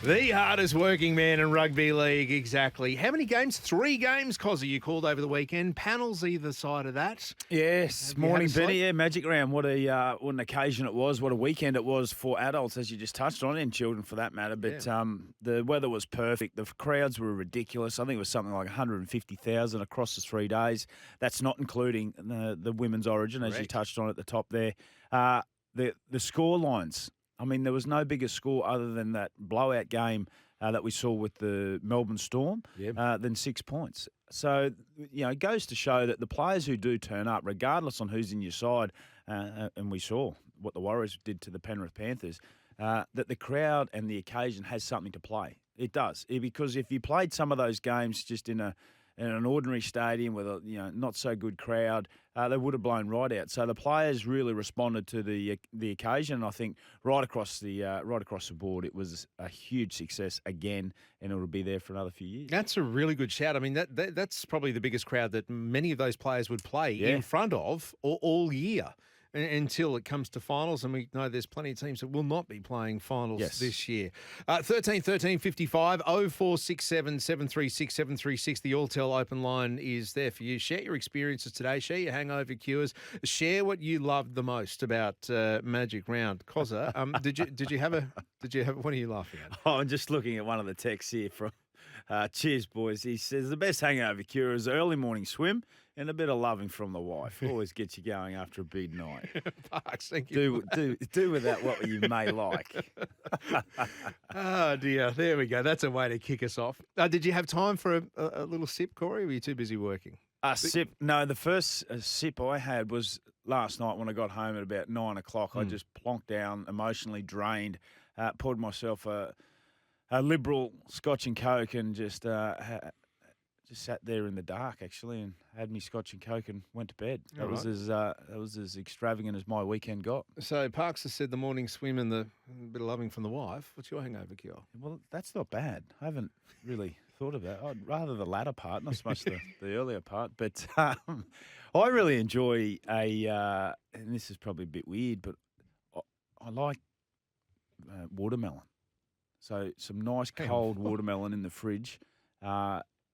The hardest working man in rugby league, exactly. How many games? 3 games, Cozzy, you called over the weekend. Panels either side of that. Yes, morning, Benny. Yeah, Magic Round. What an occasion it was. What a weekend it was for adults, as you just touched on, and children for that matter. But the weather was perfect. The crowds were ridiculous. I think it was something like 150,000 across the 3 days. That's not including the women's origin, as you touched on at the top there. The score lines. I mean, there was no bigger score other than that blowout game that we saw with the Melbourne Storm than 6 points. So, it goes to show that the players who do turn up, regardless on who's in your side, and we saw what the Warriors did to the Penrith Panthers, that the crowd and the occasion has something to play. It does. Because if you played some of those games just in an ordinary stadium with a not so good crowd, they would have blown right out. So the players really responded to the occasion. And I think right across the board, it was a huge success again, and it will be there for another few years. That's a really good shout. I mean, that's probably the biggest crowd that many of those players would play in front of all year. Until it comes to finals, and we know there's plenty of teams that will not be playing finals this year. 13 55 0467 736 736. The Alltel open line is there for you. Share your experiences today. Share your hangover cures. Share what you loved the most about Magic Round. Cozza, did you have what are you laughing at? Oh, I'm just looking at one of the texts here from cheers, boys. He says the best hangover cure is early morning swim and a bit of loving from the wife. Always gets you going after a big night. Parks, thank you. Do with that what you may like. Oh, dear. There we go. That's a way to kick us off. Did you have time for a little sip, Corey, or were you too busy working? A sip? No, the first sip I had was last night when I got home at about 9 o'clock. I just plonked down, emotionally drained, poured myself a liberal Scotch and Coke and just sat there in the dark, actually, and had me Scotch and Coke and went to bed. That was as extravagant as my weekend got. So Parks has said the morning swim and a bit of loving from the wife. What's your hangover cure? Well, that's not bad. I haven't really thought of that. I'd rather the latter part, not so much the earlier part. But I really enjoy and this is probably a bit weird, but I like watermelon. So some nice cold watermelon in the fridge.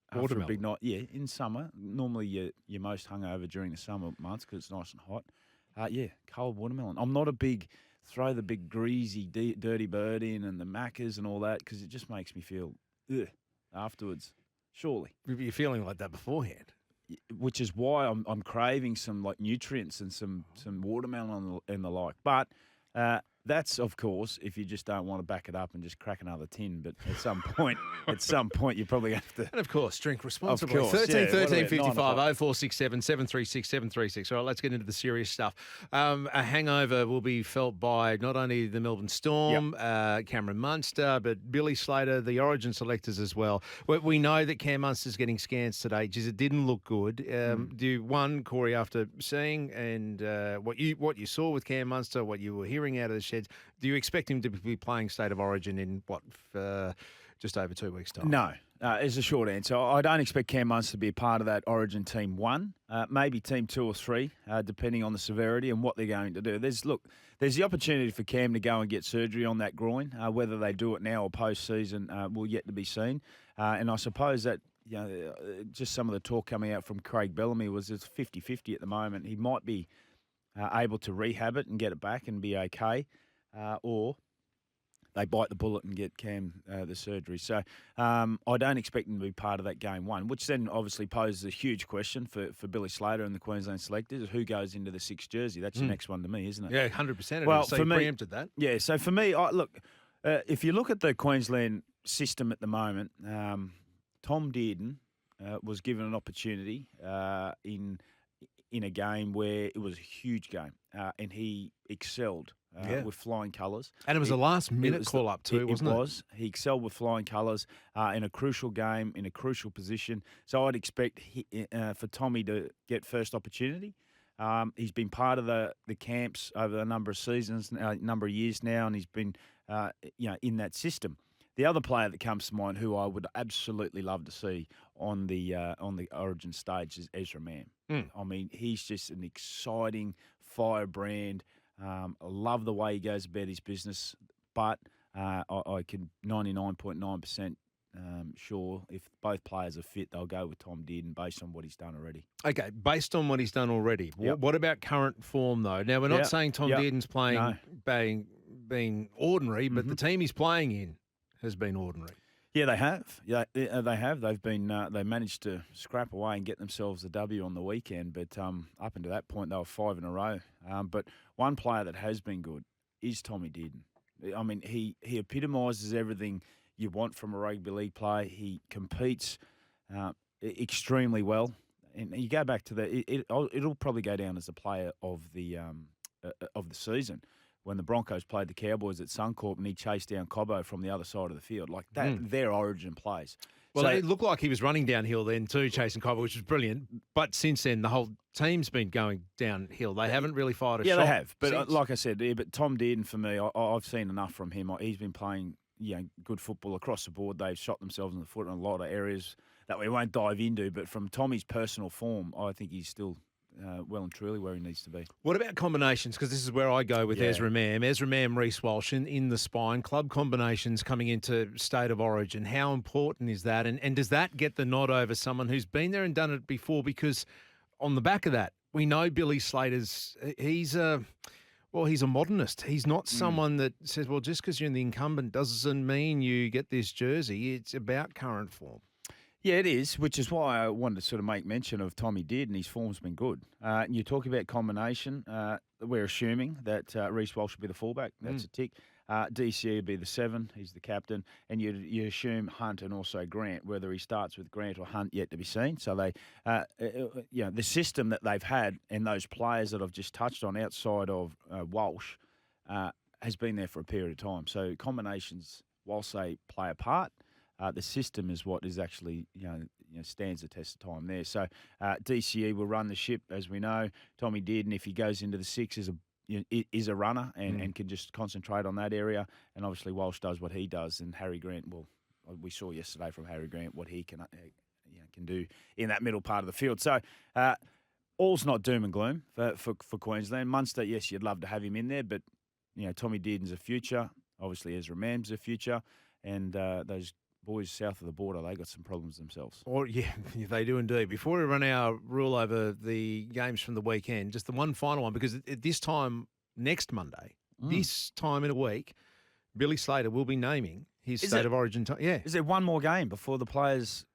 After a big night, in summer. Normally you're most hungover during the summer months because it's nice and hot. Cold watermelon. I'm not a big throw the big greasy dirty bird in and the macas and all that because it just makes me feel afterwards. Surely you're feeling like that beforehand, which is why I'm craving some like nutrients and some watermelon and the like. But that's, of course, if you just don't want to back it up and just crack another tin. But at some point, you probably have to. And, of course, drink responsibly. Of course, 13 55 0467 736 736. All right, let's get into the serious stuff. A hangover will be felt by not only the Melbourne Storm, Cameron Munster, but Billy Slater, the Origin selectors as well. We know that Cam Munster's getting scans today. Geez, it didn't look good. Corey, after seeing and what you saw with Cam Munster, what you were hearing out of the sheds, do you expect him to be playing State of Origin in just over 2 weeks' time? No, is the short answer. I don't expect Cam Munster to be a part of that Origin team 1, maybe team 2 or 3, depending on the severity and what they're going to do. There's the opportunity for Cam to go and get surgery on that groin. Whether they do it now or post-season will yet to be seen. And I suppose that just some of the talk coming out from Craig Bellamy was it's 50-50 at the moment. He might be able to rehab it and get it back and be okay. Or they bite the bullet and get Cam the surgery. So I don't expect them to be part of that game 1, which then obviously poses a huge question for Billy Slater and the Queensland selectors. Who goes into the 6th jersey? That's the next one to me, isn't it? Yeah, 100%. Well, so for you me, preempted that. Yeah, so for me, if you look at the Queensland system at the moment, Tom Dearden was given an opportunity in a game where it was a huge game and he excelled with flying colours. And it was a last-minute call-up too, wasn't it? It was. He excelled with flying colours in a crucial game, in a crucial position. So I'd expect for Tommy to get first opportunity. He's been part of the camps over a number of seasons, number of years now, and he's been in that system. The other player that comes to mind who I would absolutely love to see on the Origin stage is Ezra Mann. I mean, he's just an exciting firebrand. I love the way he goes about his business, but I can 99.9% sure if both players are fit, they'll go with Tom Dearden based on what he's done already. Okay, based on what he's done already. Yep. What about current form, though? Now, we're not saying Tom Dearden's playing being ordinary, but the team he's playing in has been ordinary. Yeah, they have. Yeah, they have. They've been. They managed to scrap away and get themselves a W on the weekend. But up until that point, they were 5 in a row. But one player that has been good is Tommy Dearden. I mean, he epitomises everything you want from a rugby league player. He competes extremely well. And you go back to it'll probably go down as a player of the season. When the Broncos played the Cowboys at Suncorp and he chased down Cobbo from the other side of the field. Like that, their origin plays. Well, it looked like he was running downhill then too, chasing Cobbo, which was brilliant. But since then, the whole team's been going downhill. They haven't really fired a shot. Yeah, they have. But like I said, but Tom Dearden, for me, I've seen enough from him. He's been playing good football across the board. They've shot themselves in the foot in a lot of areas that we won't dive into. But from Tommy's personal form, I think he's still well and truly where he needs to be. What about combinations? Because this is where I go with Ezra Mam, Reece Walsh in the spine. Club combinations coming into State of Origin. How important is that? And does that get the nod over someone who's been there and done it before? Because on the back of that, we know Billy Slater's he's a modernist. He's not someone that says, well, just because you're in the incumbent doesn't mean you get this jersey. It's about current form. Yeah, it is, which is why I wanted to sort of make mention of Tommy Dearden. His form's been good. And you talk about combination. We're assuming that Reece Walsh will be the fullback. That's a tick. DCE will be the 7. He's the captain. And you assume Hunt and also Grant. Whether he starts with Grant or Hunt, yet to be seen. So they, the system that they've had and those players that I've just touched on outside of Walsh has been there for a period of time. So combinations, whilst they play a part, the system is what is actually, stands the test of time there. So DCE will run the ship, as we know. Tommy Dearden, if he goes into the 6, is a runner and can just concentrate on that area. And obviously Walsh does what he does. And Harry Grant, we saw yesterday from Harry Grant what he can do in that middle part of the field. So all's not doom and gloom for Queensland. Munster, yes, you'd love to have him in there, but Tommy Dearden's a future. Obviously Ezra Mam's a future. And those boys south of the border, they got some problems themselves. They do indeed. Before we run our rule over the games from the weekend, just the one final one, because at this time next Monday, this time in a week, Billy Slater will be naming his State of Origin time. Yeah. Is there one more game before the players?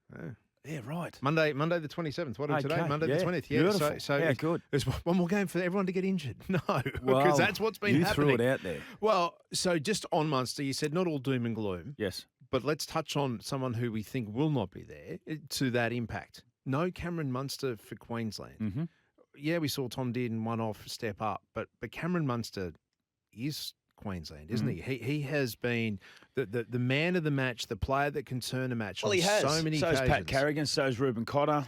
Yeah, right. Monday the 27th. What are we today? Monday the 20th. Yeah, beautiful. So good. There's one more game for everyone to get injured. No, because that's what's been happening. You threw it out there. Well, so just on Munster, you said not all doom and gloom. Yes. But let's touch on someone who we think will not be there to that impact. No Cameron Munster for Queensland. Mm-hmm. Yeah, we saw Tom Dearden one-off step up, but Cameron Munster is Queensland, isn't he? He has been the man of the match, the player that can turn a match on so many occasions. So is Pat Carrigan, so is Reuben Cotter,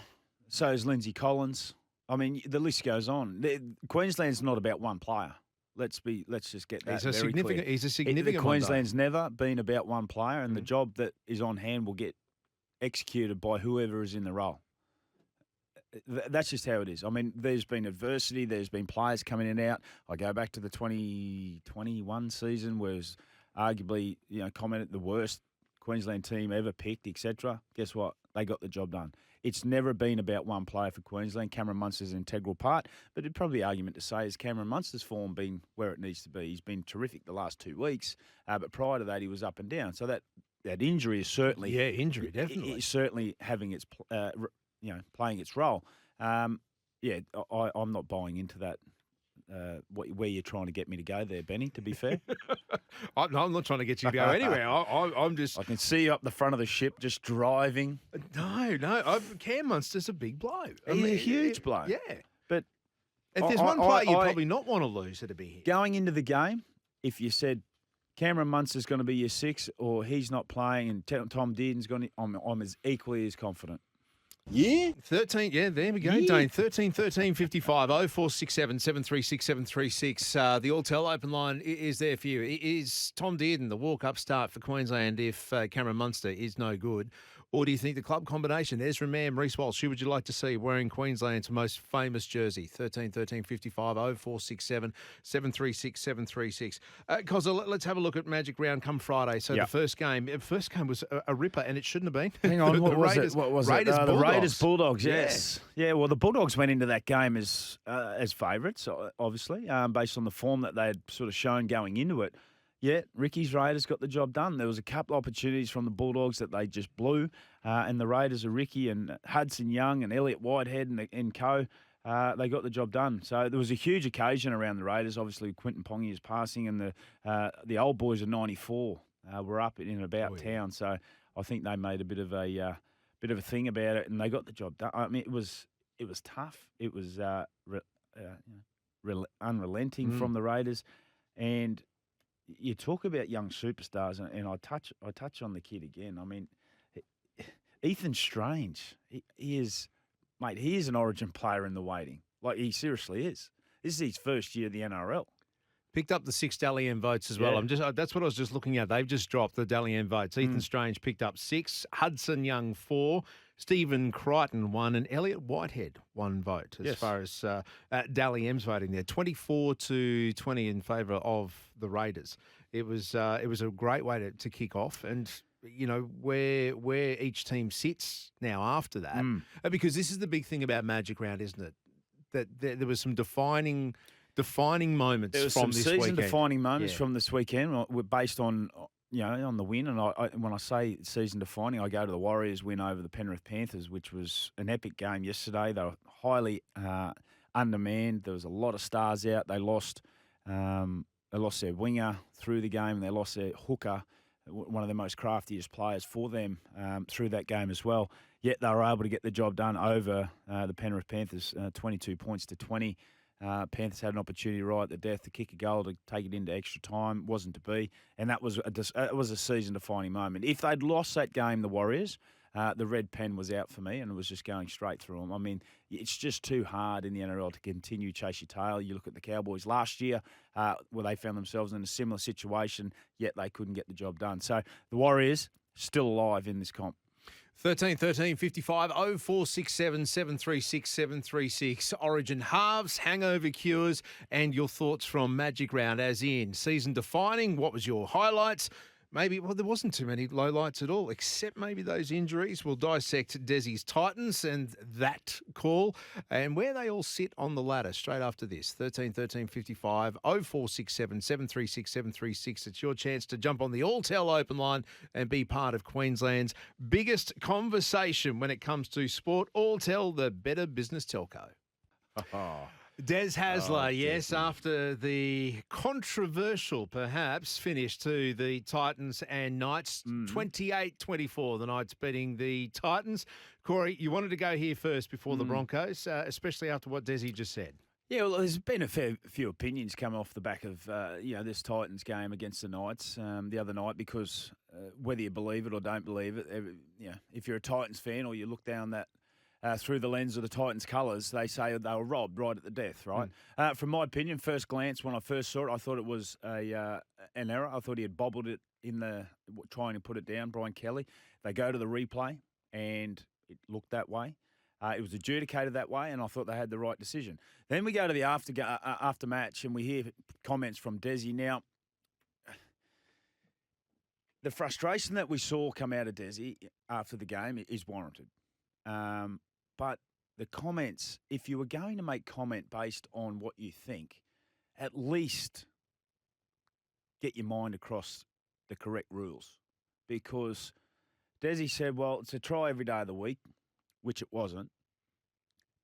so is Lindsay Collins. I mean, the list goes on. Queensland's not about one player. Let's just get that very clear. He's a significant Queensland's never been about one player, and the job that is on hand will get executed by whoever is in the role. That's just how it is. I mean, there's been adversity. There's been players coming in and out. I go back to the 2021 season, where it was arguably, commented the worst Queensland team ever picked, etc. Guess what? They got the job done. It's never been about one player for Queensland. Cameron Munster's an integral part, but it'd probably be argument to say is Cameron Munster's form being where it needs to be. He's been terrific the last 2 weeks, but prior to that he was up and down. So that injury is certainly injury definitely is certainly having its playing its role. I'm not buying into that. Where you're trying to get me to go there, Benny, to be fair. I'm not trying to get you to go anywhere. I'm just... I can see you up the front of the ship just driving. No. Cam Munster's a big blow. He's a huge blow. Yeah. But if there's one player you'd probably not want to lose, it'd be him. Going into the game, if you said Cameron Munster's going to be your 6 or he's not playing and Tom Dearden's going to... I'm as equally as confident. Yeah. 13, there we go, Dane. 1355 0467 736 736. The Alltel open line is there for you. Is Tom Dearden the walk-up start for Queensland if Cameron Munster is no good? Or do you think the club combination, Ezra Mam, Reece Walsh, who would you like to see wearing Queensland's most famous jersey? 13 13 55 0467 736 736. Cozza, let's have a look at Magic Round come Friday. So the first game was a ripper, and it shouldn't have been. Hang on, what was it? Raiders the Bulldogs. Raiders Bulldogs, yes. Yeah, well, the Bulldogs went into that game as favourites, obviously, based on the form that they had sort of shown going into it. Yeah, Ricky's Raiders got the job done. There was a couple of opportunities from the Bulldogs that they just blew, and the Raiders are Ricky and Hudson Young and Elliott Whitehead and co. They got the job done. So there was a huge occasion around the Raiders. Obviously, Quinton Pongy is passing, and the old boys of '94 were up in and about town. So I think they made a bit of a thing about it, and they got the job done. I mean, it was tough. It was unrelenting from the Raiders, and you talk about young superstars, and I touch on the kid again. I mean, Ethan Strange, he is an Origin player in the waiting. Like, he seriously is. This is his first year of the NRL. Picked up the 6 Dally M votes as well. That's what I was just looking at. They've just dropped the Dally M votes. Ethan Strange picked up 6, Hudson Young 4, Stephen Crichton 1, and Elliott Whitehead 1 vote as far as Dally M's voting there. 24-20 in favour of the Raiders. It was a great way to kick off, and you know where each team sits now after that, because this is the big thing about Magic Round, isn't it? That there was some defining moments from this weekend. Season-defining moments from this weekend were based on, on the win. And when I say season-defining, I go to the Warriors win over the Penrith Panthers, which was an epic game yesterday. They were highly undermanned. There was a lot of stars out. They lost their winger through the game, and they lost their hooker, one of the most craftiest players for them through that game as well. Yet they were able to get the job done over the Penrith Panthers, 22 points to 20. Panthers had an opportunity right at the death to kick a goal to take it into extra time. Wasn't to be. And that was a season-defining moment. If they'd lost that game, the Warriors, the red pen was out for me, and it was just going straight through them. I mean, it's just too hard in the NRL to continue chase your tail. You look at the Cowboys last year, where they found themselves in a similar situation, yet they couldn't get the job done. So the Warriors still alive in this comp. 13 13 55 0467 736 736. Origin halves, hangover cures, and your thoughts from Magic Round, as in season defining. What was your highlights? Maybe, well, there wasn't too many lowlights at all, except maybe those injuries. We'll dissect Desi's Titans and that call and where they all sit on the ladder straight after this. 13 13 55 0467 736 736. It's your chance to jump on the Alltel open line and be part of Queensland's biggest conversation when it comes to sport. Alltel, the better business telco. Des Hasler, after the controversial, perhaps, finish to the Titans and Knights, 28-24, the Knights beating the Titans. Corey, you wanted to go here first before the Broncos, especially after what Desi just said. Yeah, well, there's been a fair few opinions come off the back of this Titans game against the Knights the other night, because whether you believe it or don't believe it, if you're a Titans fan or you look down that through the lens of the Titans' colours, they say they were robbed right at the death, right? From my opinion, first glance, when I first saw it, I thought it was an error. I thought he had bobbled it trying to put it down, Brian Kelly. They go to the replay, and it looked that way. It was adjudicated that way, and I thought they had the right decision. Then we go to the after match, and we hear comments from Desi. Now, the frustration that we saw come out of Desi after the game is warranted. But the comments, if you were going to make comment based on what you think, at least get your mind across the correct rules. Because Desi said, well, it's a try every day of the week, which it wasn't.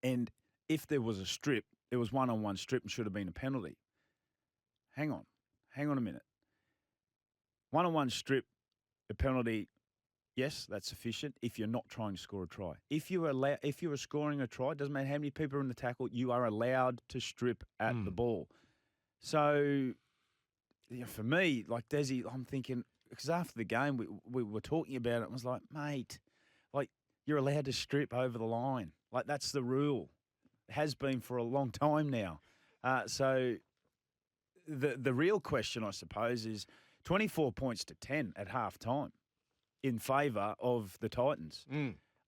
And if there was a strip, there was one-on-one strip and should have been a penalty. Hang on a minute. One-on-one strip, a penalty. Yes, that's sufficient if you're not trying to score a try. If you are scoring a try, doesn't matter how many people are in the tackle, you are allowed to strip at the ball. So, for me, like Desi, I'm thinking, because after the game we were talking about it, I was like, mate, like, you're allowed to strip over the line. Like, that's the rule. It has been for a long time now. So the real question, I suppose, is 24 points to 10 at half time. in favour of the Titans.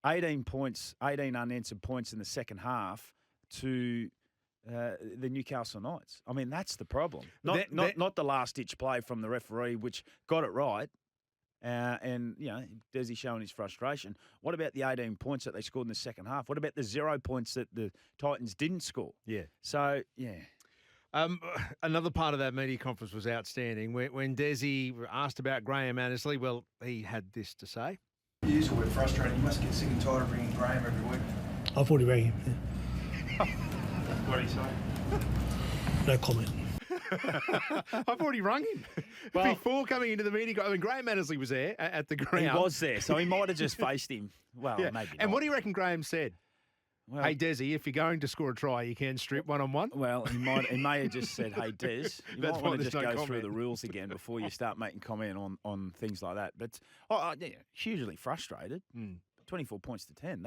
18 points, 18 unanswered points in the second half to the Newcastle Knights. I mean, that's the problem. Not the last-ditch play from the referee, which got it right. And, Desi showing his frustration. What about the 18 points that they scored in the second half? What about the 0 points that the Titans didn't score? Yeah. So, yeah. Another part of that media conference was outstanding. When Desi asked about Graham Annesley, well, he had this to say. You use the word frustrating. You must get sick and tired of bringing Graham every week. I've already rang him. Yeah. What did he say? No comment. I've already rung him before coming into the meeting. I mean, Graham Annesley was there at the ground. He was there, so he might have just faced him. Well, maybe not. And what do you reckon Graham said? Well, hey, Desi, if you're going to score a try, you can strip one-on-one. Well, he may have just said, hey, Des, you might want to just go through the rules again before you start making comment on things like that. But hugely frustrated. 24 points to 10.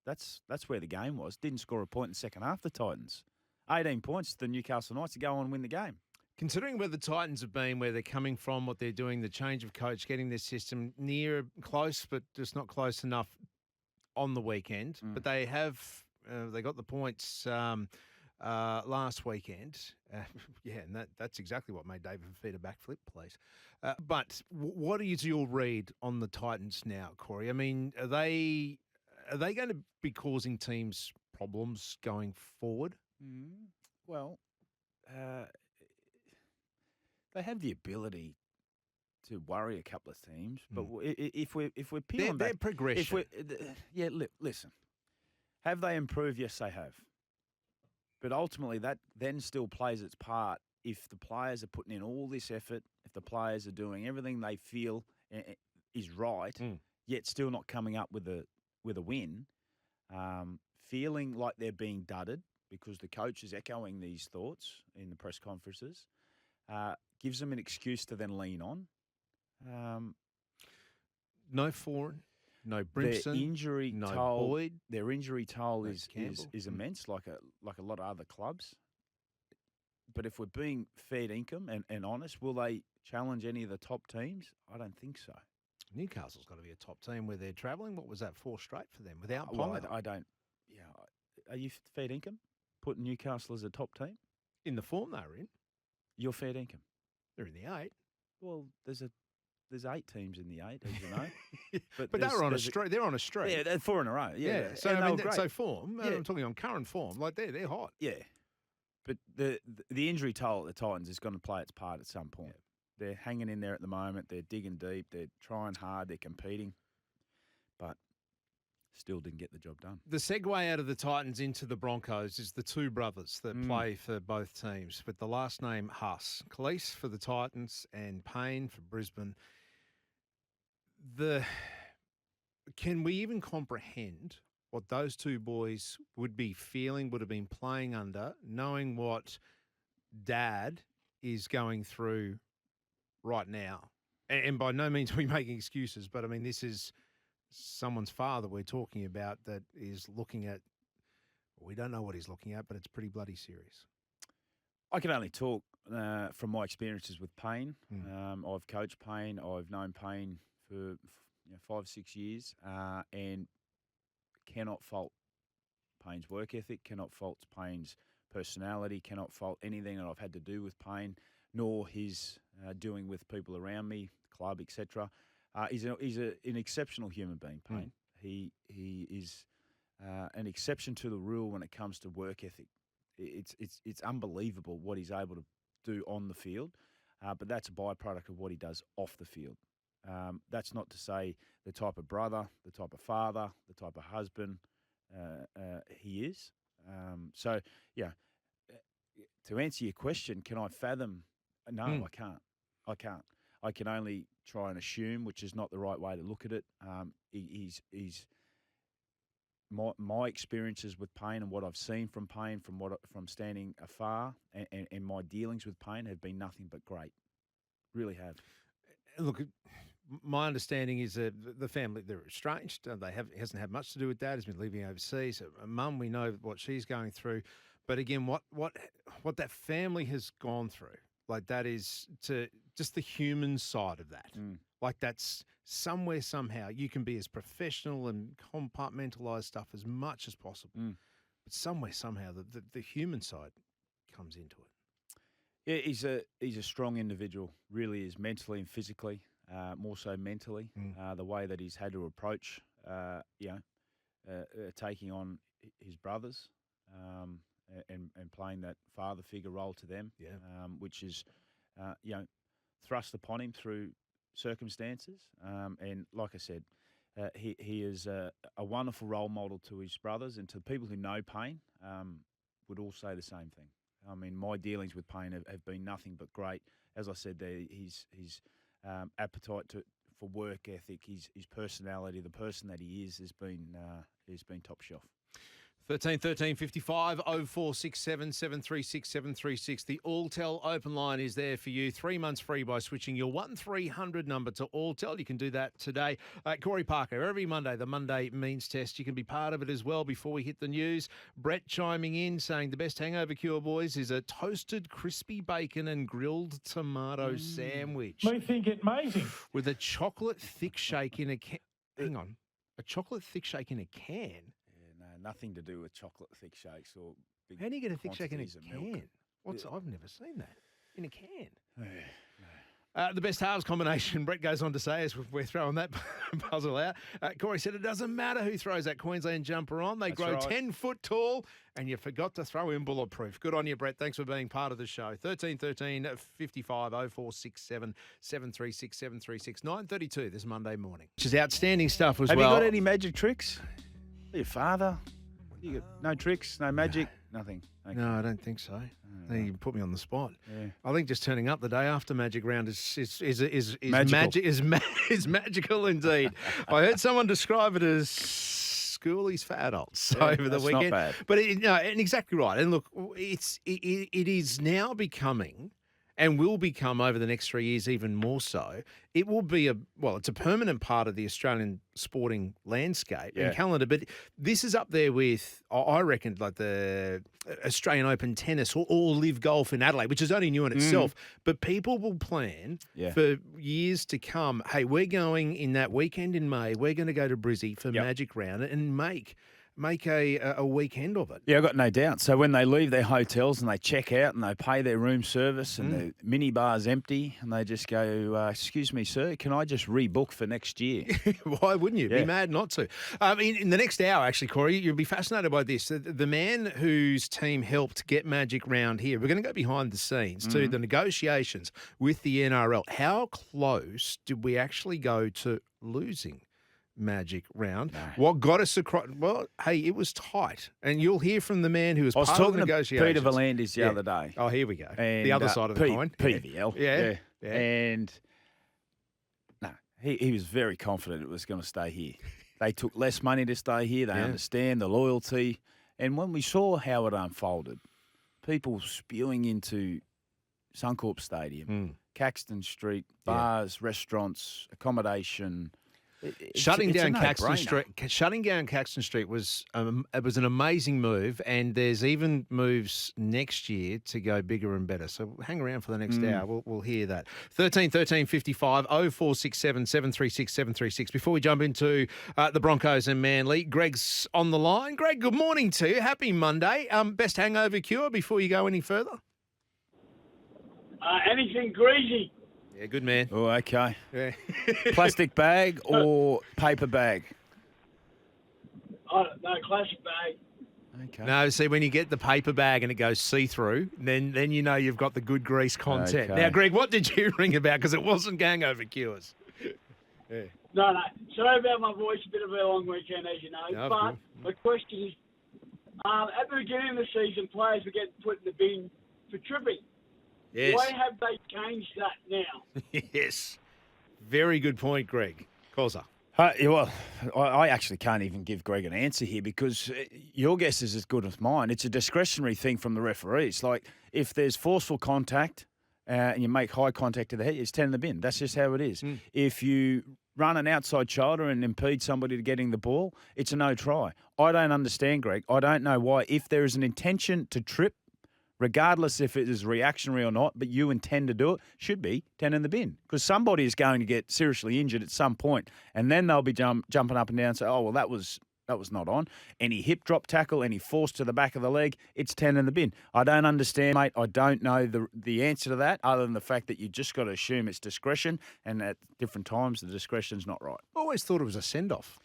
That's where the game was. Didn't score a point in the second half, the Titans. 18 points to the Newcastle Knights to go on and win the game. Considering where the Titans have been, where they're coming from, what they're doing, the change of coach, getting their system close, but just not close enough on the weekend. But they have, they got the points last weekend. And that's exactly what made David Fafita backflip, please. But what is your read on the Titans now, Corey? I mean, are they going to be causing teams problems going forward? Well, they have the ability to worry a couple of teams, but if we're peeling back, their progression. Listen, have they improved? Yes, they have. But ultimately, that then still plays its part if the players are putting in all this effort, if the players are doing everything they feel is right, yet still not coming up with a win, feeling like they're being dudded because the coach is echoing these thoughts in the press conferences, gives them an excuse to then lean on. No Foran, no Brimson, their injury no toll, Boyd. Their injury toll no is Campbell. immense, like a lot of other clubs. But if we're being fair income and honest, will they challenge any of the top teams? I don't think so. Newcastle's got to be a top team where they're travelling. What was that, 4 straight for them without Well, Ponga? I don't. Yeah, are you fair income? Putting Newcastle as a top team? In the form they were in. You're fair income. They're in the 8. Well, there's 8 teams in the 8, as you know. But they're on a streak. They're on a streak. Yeah, they're 4 in a row. Yeah. So and I mean, great. so form. Yeah. I'm talking on current form. Like they're hot. Yeah. But the injury toll at the Titans is going to play its part at some point. Yeah. They're hanging in there at the moment. They're digging deep. They're trying hard. They're competing. But still didn't get the job done. The segue out of the Titans into the Broncos is the two brothers that play for both teams, with the last name Haas. Khalees for the Titans and Payne for Brisbane. Can we even comprehend what those two boys would be feeling, would have been playing under, knowing what Dad is going through right now? And by no means are we making excuses, but I mean, this is someone's father we're talking about that is looking at, we don't know what he's looking at, but it's pretty bloody serious. I can only talk from my experiences with Payne. I've coached Payne. I've known Payne for 5 or 6 years and cannot fault Payne's work ethic, cannot fault Payne's personality, cannot fault anything that I've had to do with Payne, nor his doing with people around me, club, etc. He's an exceptional human being, Payne. He is an exception to the rule when it comes to work ethic. It's unbelievable what he's able to do on the field, but that's a byproduct of what he does off the field. That's not to say the type of brother, the type of father, the type of husband he is. So, to answer your question, can I fathom? No, I can't. I can only try and assume, which is not the right way to look at it. He's my experiences with Payne and what I've seen from Payne, from standing afar, and my dealings with Payne have been nothing but great. Really have. Look, my understanding is that the family, they're estranged. It hasn't had much to do with Dad. He's been living overseas. Mum, we know what she's going through. But again, what that family has gone through, like that is to just the human side of that. Like that's somewhere, somehow, you can be as professional and compartmentalize stuff as much as possible. But somewhere, somehow, the human side comes into it. Yeah, he's a strong individual, really is, mentally and physically, more so mentally. The way that he's had to approach, taking on his brothers and playing that father figure role to them, which is, thrust upon him through circumstances. And like I said, he is a wonderful role model to his brothers, and to people who know Payne would all say the same thing. I mean, my dealings with Payne have been nothing but great. As I said, his appetite for work ethic, his personality, the person that he is, has been top shelf. 13 55 0467 736 736. The Alltel open line is there for you. 3 months free by switching your 1300 number to Alltel. You can do that today. Corey Parker, every Monday, the Monday means test. You can be part of it as well before we hit the news. Brett chiming in saying the best hangover cure, boys, is a toasted crispy bacon and grilled tomato sandwich. I think it's amazing. With a chocolate thick shake in a can. Hang on. A chocolate thick shake in a can? Nothing to do with chocolate thick shakes or big. How do you get a thick shake in a milk. can? I've never seen that in a can. The best halves combination, Brett goes on to say, as we're throwing that puzzle out. Corey said it doesn't matter who throws that Queensland jumper on. They grow 10 foot tall, and you forgot to throw in bulletproof. Good on you, Brett. Thanks for being part of the show. 13 55 0467 736 736. 9:32 this Monday morning. Which is outstanding stuff as Have well. Have you got any magic tricks? Your father? You got no tricks, no magic, nothing. Okay. No, I don't think so. You put me on the spot. Yeah. I think just turning up the day after Magic Round is magical indeed. I heard someone describe it as schoolies for adults over the weekend. Not bad. But and exactly right. And look, it is now becoming, and will become over the next 3 years even more so. It will be it's a permanent part of the Australian sporting landscape and calendar. But this is up there with, I reckon, like the Australian Open tennis or Live Golf in Adelaide, which is only new in itself. But people will plan for years to come. Hey, we're going in that weekend in May. We're going to go to Brizzy for Magic Round and make a weekend of it. Yeah, I've got no doubt. So when they leave their hotels and they check out and they pay their room service and the minibar's empty and they just go, excuse me, sir, can I just rebook for next year? Why wouldn't you? Be mad not to. In the next hour, actually, Corey, you'll be fascinated by this. The man whose team helped get Magic Round here, we're going to go behind the scenes to the negotiations with the NRL. How close did we actually go to losing Magic Round? No. What got us across? Well, hey, it was tight, and you'll hear from the man who was part of the negotiations. I was talking to Peter V'landys the other day. Oh, here we go. And, the other side of the coin. PVL. Yeah. And no, he was very confident it was going to stay here. They took less money to stay here. They understand the loyalty. And when we saw how it unfolded, people spewing into Suncorp Stadium, Caxton Street, bars, restaurants, accommodation. Shutting down Caxton Street was it was an amazing move, and there's even moves next year to go bigger and better. So hang around for the next hour. We'll hear that. 13 55 0467 736 736. Before we jump into the Broncos and Manly, Greg's on the line. Greg, good morning to you. Happy Monday. Best hangover cure before you go any further? Anything greasy. Yeah, good man. Oh, okay. Yeah. Plastic bag or paper bag? No, classic bag. Okay. No, see, when you get the paper bag and it goes see-through, then you know you've got the good grease content. Okay. Now, Greg, what did you ring about? Because it wasn't hangover cures. No. Sorry about my voice. A bit of a long weekend, as you know. No, but good. my question is, at the beginning of the season, players were getting put in the bin for tripping. Yes. Why have they changed that now? Yes. Very good point, Greg. Causa. Well, I actually can't even give Greg an answer here because your guess is as good as mine. It's a discretionary thing from the referees. Like, if there's forceful contact and you make high contact to the head, it's 10 in the bin. That's just how it is. If you run an outside shoulder and impede somebody to getting the ball, it's a no try. I don't understand, Greg. I don't know why. If there is an intention to trip, regardless if it is reactionary or not, but you intend to do it, should be 10 in the bin. Because somebody is going to get seriously injured at some point, and then they'll be jumping up and down and say, oh, well, that was not on. Any hip drop tackle, any force to the back of the leg, it's 10 in the bin. I don't understand, mate. I don't know the answer to that, other than the fact that you just got to assume it's discretion, and at different times the discretion's not right. I always thought it was a send-off.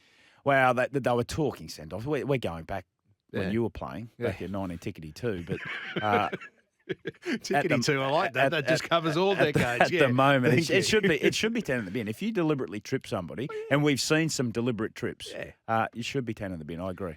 Well, they were talking send-off. We're going back when you were playing, back in 1992, but... Tickety-two, I like that. That just covers all decades. At the moment, it should be 10 in the bin. If you deliberately trip somebody, and we've seen some deliberate trips, you should be 10 in the bin. I agree.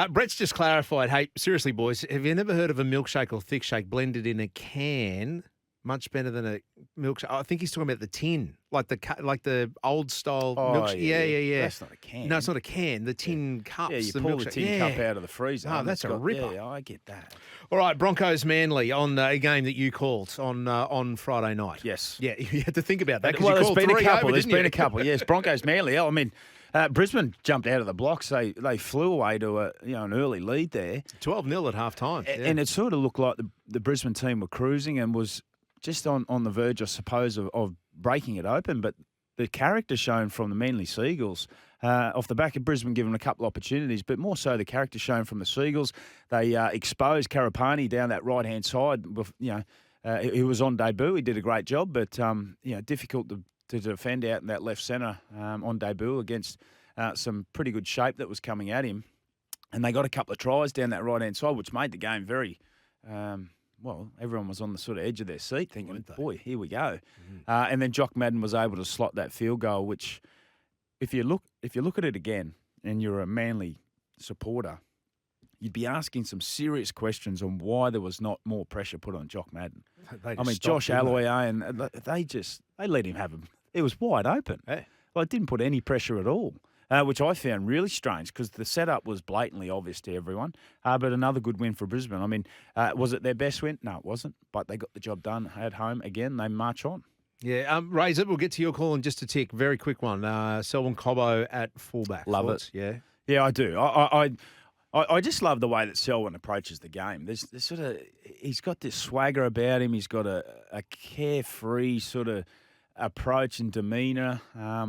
Brett's just clarified. Hey, seriously, boys, have you never heard of a milkshake or thick shake blended in a can? Much better than a milkshake. I think he's talking about the tin, like the old style milkshake. Yeah. That's not a can. No, it's not a can. The tin cups. Yeah, you the pull milkshake. the tin cup out of the freezer. Oh, that's a ripper. Yeah, I get that. All right, Broncos Manly on a game that you called on Friday night. Yes. Yeah, you had to think about that. Well, there's been a couple. Yes, Broncos Manly. I mean, Brisbane jumped out of the blocks. They flew away to an early lead there. 12-0 at half time. And it sort of looked like the Brisbane team were cruising and was just on the verge, I suppose, of breaking it open. But the character shown from the Manly Seagulls, off the back of Brisbane giving a couple of opportunities, but more so the character shown from the Seagulls. They exposed Karapani down that right-hand side. He was on debut. He did a great job, but difficult to defend out in that left centre on debut against some pretty good shape that was coming at him. And they got a couple of tries down that right-hand side, which made the game very... everyone was on the sort of edge of their seat thinking, boy, here we go. And then Jock Madden was able to slot that field goal, which if you look at it again and you're a Manly supporter, you'd be asking some serious questions on why there was not more pressure put on Jock Madden. Josh Aloiai, and they let him have him. It was wide open. Hey. Well, it didn't put any pressure at all. Which I found really strange because the setup was blatantly obvious to everyone. But another good win for Brisbane. I mean, was it their best win? No, it wasn't. But they got the job done at home again. They march on. Yeah, Razor, we'll get to your call in just a tick. Very quick one. Selwyn Cobbo at fullback. Love it. Yeah, I do. I just love the way that Selwyn approaches the game. There's sort of he's got this swagger about him. He's got a carefree sort of approach and demeanour,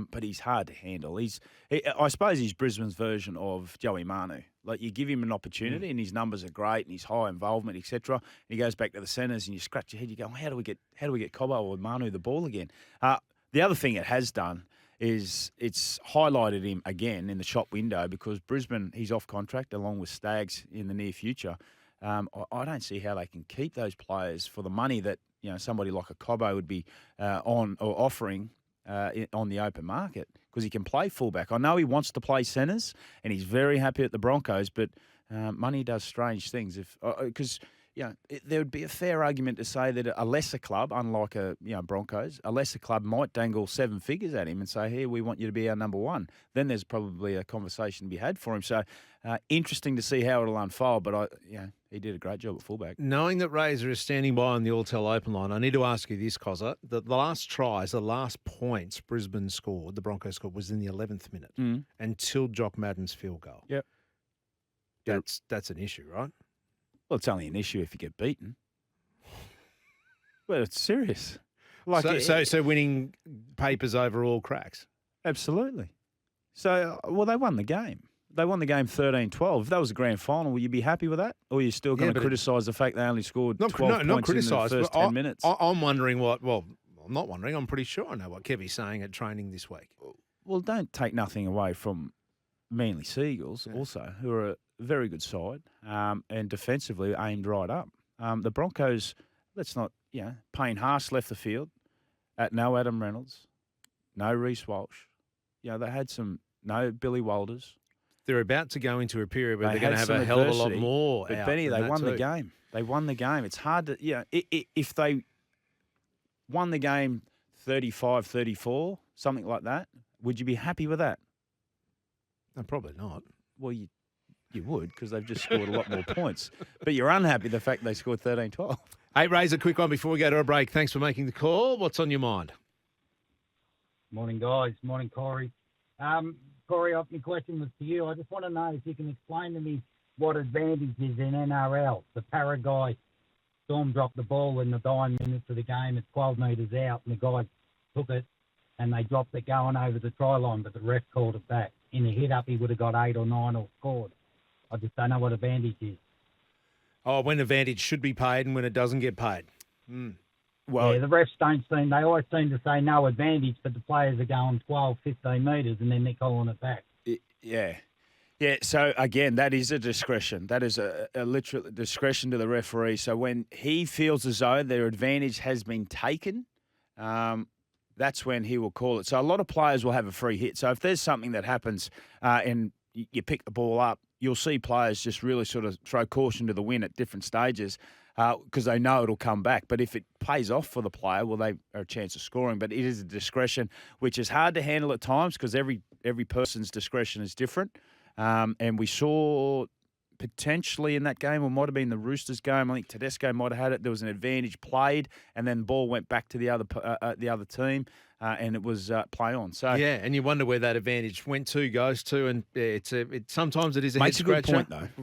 but he's hard to handle. I suppose he's Brisbane's version of Joey Manu. Like, you give him an opportunity and his numbers are great and he's high involvement, etc. And he goes back to the centres and you scratch your head. You go, how do we get Cobbo or Manu the ball again? The other thing it has done is it's highlighted him again in the shop window because Brisbane, he's off contract along with Stags in the near future. I don't see how they can keep those players for the money that somebody like a Cobbo would be on or offering on the open market because he can play fullback. I know he wants to play centres and he's very happy at the Broncos, but money does strange things. Because there would be a fair argument to say that a lesser club, unlike Broncos, a lesser club might dangle 7 figures at him and say, "Here, we want you to be our number one." Then there's probably a conversation to be had for him. So interesting to see how it'll unfold. But he did a great job at fullback. Knowing that Razor is standing by on the Alltel Open line, I need to ask you this, Cozza. The last tries, the last points Brisbane scored, the Broncos scored, was in the 11th minute until Jock Madden's field goal. Yep. That's an issue, right? Well, it's only an issue if you get beaten. Well, it's serious. So winning papers over all cracks? Absolutely. So, they won the game. They won the game 13-12. If that was a grand final, will you be happy with that? Or are you still going to criticise the fact they only scored 12 points in the first 10 minutes? I'm wondering I'm not wondering. I'm pretty sure I know what Kevy's saying at training this week. Well, don't take nothing away from Manly Seagulls also, who are a very good side and defensively aimed right up. The Broncos, Payne Haas left the field at no Adam Reynolds, no Reece Walsh. They had no Billy Walters. They're about to go into a period where they're going to have a hell of a lot more. But Benny, they won the game. They won the game. It's hard to, if they won the game 35-34, something like that, would you be happy with that? No, probably not. Well, you would because they've just scored a lot more points. But you're unhappy the fact they scored 13-12. Hey, Razor, quick one before we go to a break. Thanks for making the call. What's on your mind? Morning, guys. Morning, Corey. Corey, my question was to you. I just want to know if you can explain to me what advantage is in NRL, the Paraguay Storm dropped the ball in the dying minutes of the game. It's 12 metres out, and the guy took it, and they dropped it going over the try line, but the ref called it back. In a hit-up, he would have got 8 or 9 or scored. I just don't know what advantage is. Oh, when advantage should be paid and when it doesn't get paid. Well, Yeah, the refs don't seem, they always seem to say no advantage, but the players are going 12, 15 metres, and then they're calling it back. yeah. Yeah, so again, that is a discretion. That is a literal discretion to the referee. So when he feels as though their advantage has been taken, that's when he will call it. So a lot of players will have a free hit. So if there's something that happens and you pick the ball up, you'll see players just really sort of throw caution to the wind at different stages because they know it'll come back. But if it pays off for the player, well, they are a chance of scoring. But it is a discretion, which is hard to handle at times because every person's discretion is different. And we saw potentially in that game, or might have been the Roosters game, I think Tedesco might have had it. There was an advantage played, and then the ball went back to the other team, and it was play on. So yeah, and you wonder where that advantage went to, goes to, and sometimes it is a makes head a good scratcher. point though.